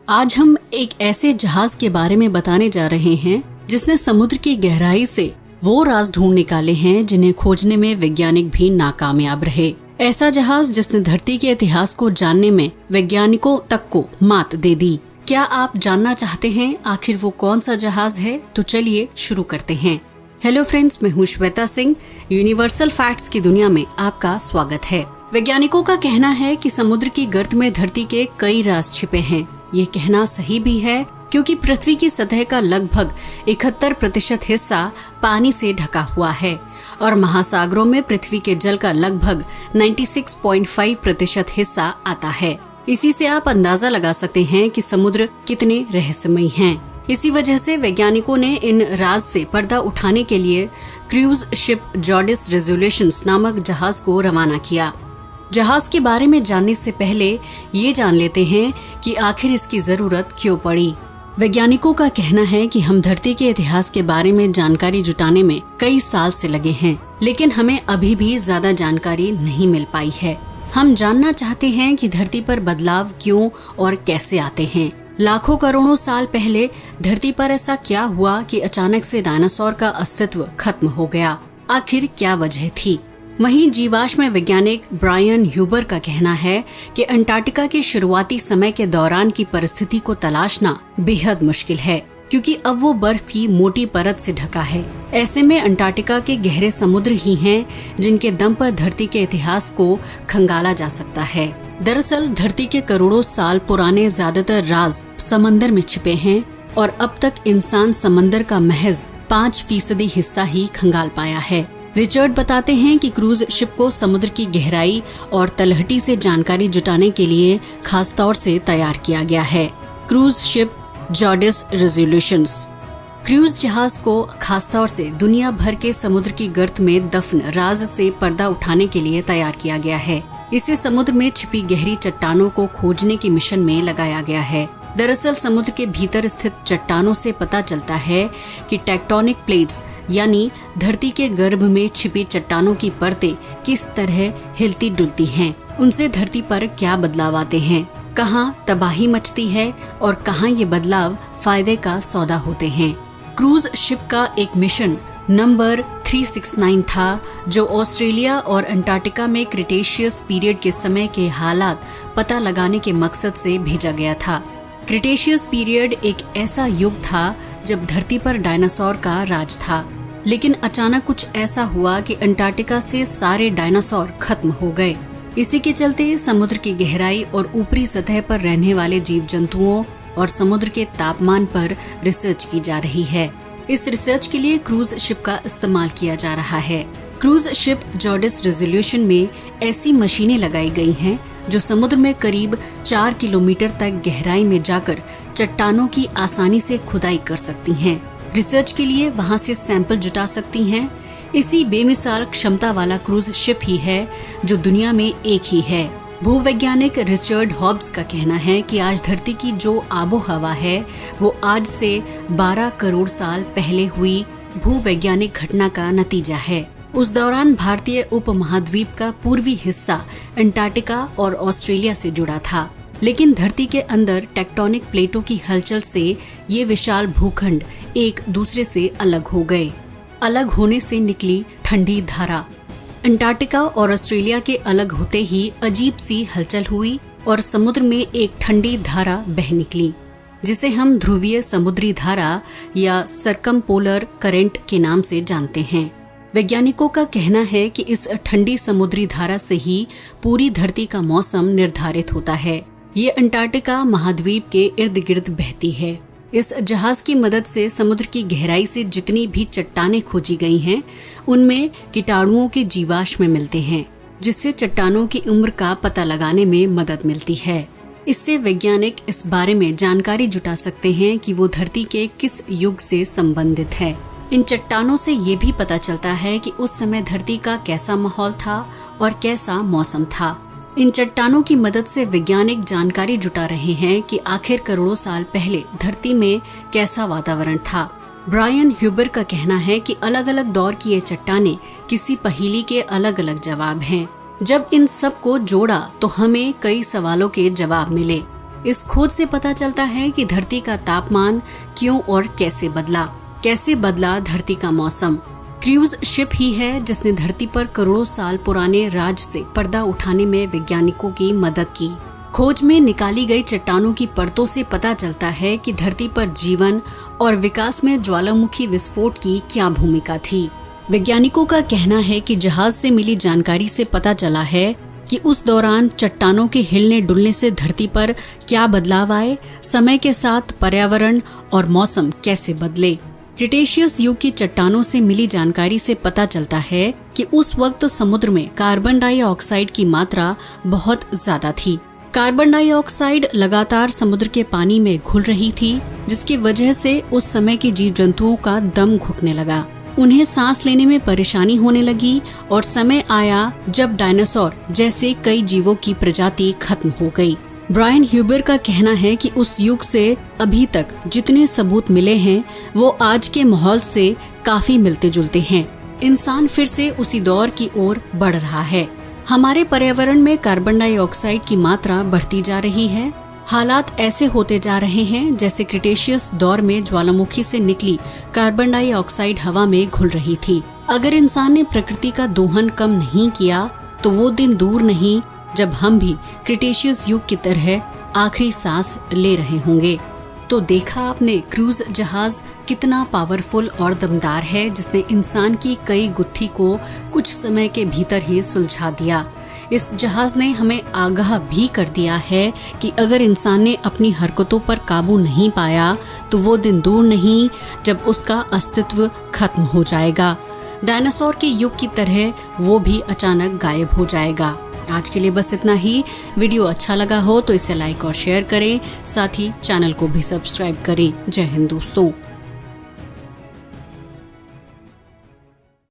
आज हम एक ऐसे जहाज के बारे में बताने जा रहे हैं जिसने समुद्र की गहराई से वो राज ढूंढ निकाले हैं जिन्हें खोजने में वैज्ञानिक भी नाकामयाब रहे। ऐसा जहाज जिसने धरती के इतिहास को जानने में वैज्ञानिकों तक को मात दे दी। क्या आप जानना चाहते हैं आखिर वो कौन सा जहाज है? तो चलिए शुरू करते हैं। हेलो फ्रेंड्स, मैं हूँ श्वेता सिंह। यूनिवर्सल फैक्ट्स की दुनिया में आपका स्वागत है। वैज्ञानिकों का कहना है कि समुद्र की गर्त में धरती के कई राज छिपे हैं। ये कहना सही भी है क्योंकि पृथ्वी की सतह का लगभग 71% हिस्सा पानी से ढका हुआ है और महासागरों में पृथ्वी के जल का लगभग 96.5% हिस्सा आता है। इसी से आप अंदाजा लगा सकते हैं कि समुद्र कितने रहस्यमयी हैं। इसी वजह से वैज्ञानिकों ने इन राज से पर्दा उठाने के लिए क्रूज शिप जॉडिस रेजोल्यूशंस नामक जहाज को रवाना किया। जहाज के बारे में जानने से पहले ये जान लेते हैं कि आखिर इसकी जरूरत क्यों पड़ी। वैज्ञानिकों का कहना है कि हम धरती के इतिहास के बारे में जानकारी जुटाने में कई साल से लगे हैं, लेकिन हमें अभी भी ज्यादा जानकारी नहीं मिल पाई है। हम जानना चाहते हैं कि धरती पर बदलाव क्यों और कैसे आते हैं। लाखों करोड़ों साल पहले धरती पर ऐसा क्या हुआ कि अचानक से डायनासोर का अस्तित्व खत्म हो गया? आखिर क्या वजह थी? वहीं जीवाश्म वैज्ञानिक ब्रायन ह्यूबर का कहना है कि अंटार्कटिका के शुरुआती समय के दौरान की परिस्थिति को तलाशना बेहद मुश्किल है क्योंकि अब वो बर्फ की मोटी परत से ढका है। ऐसे में अंटार्कटिका के गहरे समुद्र ही हैं जिनके दम पर धरती के इतिहास को खंगाला जा सकता है। दरअसल धरती के करोड़ों साल पुराने ज्यादातर राज समंदर में छिपे हैं और अब तक इंसान समंदर का महज 5% हिस्सा ही खंगाल पाया है। रिचर्ड बताते हैं कि क्रूज शिप को समुद्र की गहराई और तलहटी से जानकारी जुटाने के लिए खास तौर से तैयार किया गया है। क्रूज शिप जॉडिस रेजोल्यूशंस क्रूज जहाज को खास तौर से दुनिया भर के समुद्र की गर्त में दफन राज से पर्दा उठाने के लिए तैयार किया गया है। इसे समुद्र में छिपी गहरी चट्टानों को खोजने की मिशन में लगाया गया है। दरअसल समुद्र के भीतर स्थित चट्टानों से पता चलता है कि टेक्टोनिक प्लेट्स यानी धरती के गर्भ में छिपी चट्टानों की परतें किस तरह हिलती डुलती हैं। उनसे धरती पर क्या बदलाव आते हैं, कहाँ तबाही मचती है और कहाँ ये बदलाव फायदे का सौदा होते हैं। क्रूज शिप का एक मिशन नंबर 369 था जो ऑस्ट्रेलिया और अंटार्कटिका में क्रिटेशियस पीरियड के समय के हालात पता लगाने के मकसद से भेजा गया था। क्रिटेशियस पीरियड एक ऐसा युग था जब धरती पर डायनासोर का राज था, लेकिन अचानक कुछ ऐसा हुआ कि अंटार्कटिका से सारे डायनासोर खत्म हो गए। इसी के चलते समुद्र की गहराई और ऊपरी सतह पर रहने वाले जीव जंतुओं और समुद्र के तापमान पर रिसर्च की जा रही है। इस रिसर्च के लिए क्रूज शिप का इस्तेमाल किया जा रहा है। क्रूज शिप जॉडिस रेजोल्यूशन में ऐसी मशीनें लगाई गई हैं जो समुद्र में करीब 4 किलोमीटर तक गहराई में जाकर चट्टानों की आसानी से खुदाई कर सकती हैं। रिसर्च के लिए वहां से सैंपल जुटा सकती हैं। इसी बेमिसाल क्षमता वाला क्रूज शिप ही है जो दुनिया में एक ही है। भूवैज्ञानिक रिचर्ड हॉब्स का कहना है कि आज धरती की जो आबो हवा है वो आज से 12 करोड़ साल पहले हुई भूवैज्ञानिक घटना का नतीजा है। उस दौरान भारतीय उपमहाद्वीप का पूर्वी हिस्सा अंटार्कटिका और ऑस्ट्रेलिया से जुड़ा था, लेकिन धरती के अंदर टेक्टोनिक प्लेटों की हलचल से ये विशाल भूखंड एक दूसरे से अलग हो गए। अलग होने से निकली ठंडी धारा। अंटार्कटिका और ऑस्ट्रेलिया के अलग होते ही अजीब सी हलचल हुई और समुद्र में एक ठंडी धारा बह निकली जिसे हम ध्रुवीय समुद्री धारा या सर्कमपोलर करंट के नाम से जानते हैं। वैज्ञानिकों का कहना है कि इस ठंडी समुद्री धारा से ही पूरी धरती का मौसम निर्धारित होता है। ये अंटार्कटिका महाद्वीप के इर्द गिर्द बहती है। इस जहाज की मदद से समुद्र की गहराई से जितनी भी चट्टानें खोजी गई हैं, उनमें कीटाणुओं के जीवाश्म मिलते हैं, जिससे चट्टानों की उम्र का पता लगाने में मदद मिलती है। इससे वैज्ञानिक इस बारे में जानकारी जुटा सकते हैं कि वो धरती के किस युग से संबंधित है। इन चट्टानों से ये भी पता चलता है कि उस समय धरती का कैसा माहौल था और कैसा मौसम था। इन चट्टानों की मदद से वैज्ञानिक जानकारी जुटा रहे हैं कि आखिर करोड़ों साल पहले धरती में कैसा वातावरण था। ब्रायन ह्यूबर का कहना है कि अलग अलग दौर की ये चट्टानें किसी पहेली के अलग अलग जवाब हैं। जब इन सब को जोड़ा तो हमें कई सवालों के जवाब मिले। इस खोज से पता चलता है कि धरती का तापमान क्यों और कैसे बदला धरती का मौसम। क्रूज शिप ही है जिसने धरती पर करोड़ों साल पुराने राज से पर्दा उठाने में वैज्ञानिकों की मदद की। खोज में निकाली गई चट्टानों की परतों से पता चलता है कि धरती पर जीवन और विकास में ज्वालामुखी विस्फोट की क्या भूमिका थी। वैज्ञानिकों का कहना है कि जहाज से मिली जानकारी से पता चला है कि उस दौरान चट्टानों के हिलने डुलने से धरती पर क्या बदलाव आए, समय के साथ पर्यावरण और मौसम कैसे बदले। क्रिटेशियस युग की चट्टानों से मिली जानकारी से पता चलता है कि उस वक्त समुद्र में कार्बन डाइऑक्साइड की मात्रा बहुत ज्यादा थी। कार्बन डाइऑक्साइड लगातार समुद्र के पानी में घुल रही थी, जिसकी वजह से उस समय के जीव जंतुओं का दम घुटने लगा। उन्हें सांस लेने में परेशानी होने लगी और समय आया जब डायनासोर जैसे कई जीवों की प्रजाति खत्म हो गई। ब्रायन ह्यूबर का कहना है कि उस युग से अभी तक जितने सबूत मिले हैं वो आज के माहौल से काफी मिलते जुलते हैं। इंसान फिर से उसी दौर की ओर बढ़ रहा है। हमारे पर्यावरण में कार्बन डाइऑक्साइड की मात्रा बढ़ती जा रही है। हालात ऐसे होते जा रहे हैं जैसे क्रिटेशियस दौर में ज्वालामुखी से निकली कार्बन डाइऑक्साइड हवा में घुल रही थी। अगर इंसान ने प्रकृति का दोहन कम नहीं किया तो वो दिन दूर नहीं जब हम भी क्रिटेशियस युग की तरह आखिरी सांस ले रहे होंगे। तो देखा आपने, क्रूज जहाज कितना पावरफुल और दमदार है, जिसने इंसान की कई गुत्थी को कुछ समय के भीतर ही सुलझा दिया। इस जहाज ने हमें आगाह भी कर दिया है कि अगर इंसान ने अपनी हरकतों पर काबू नहीं पाया तो वो दिन दूर नहीं जब उसका अस्तित्व खत्म हो जाएगा। डायनासोर के युग की तरह वो भी अचानक गायब हो जाएगा। आज के लिए बस इतना ही। वीडियो अच्छा लगा हो तो इसे लाइक और शेयर करें, साथ ही चैनल को भी सब्सक्राइब करें। जय हिंद दोस्तों।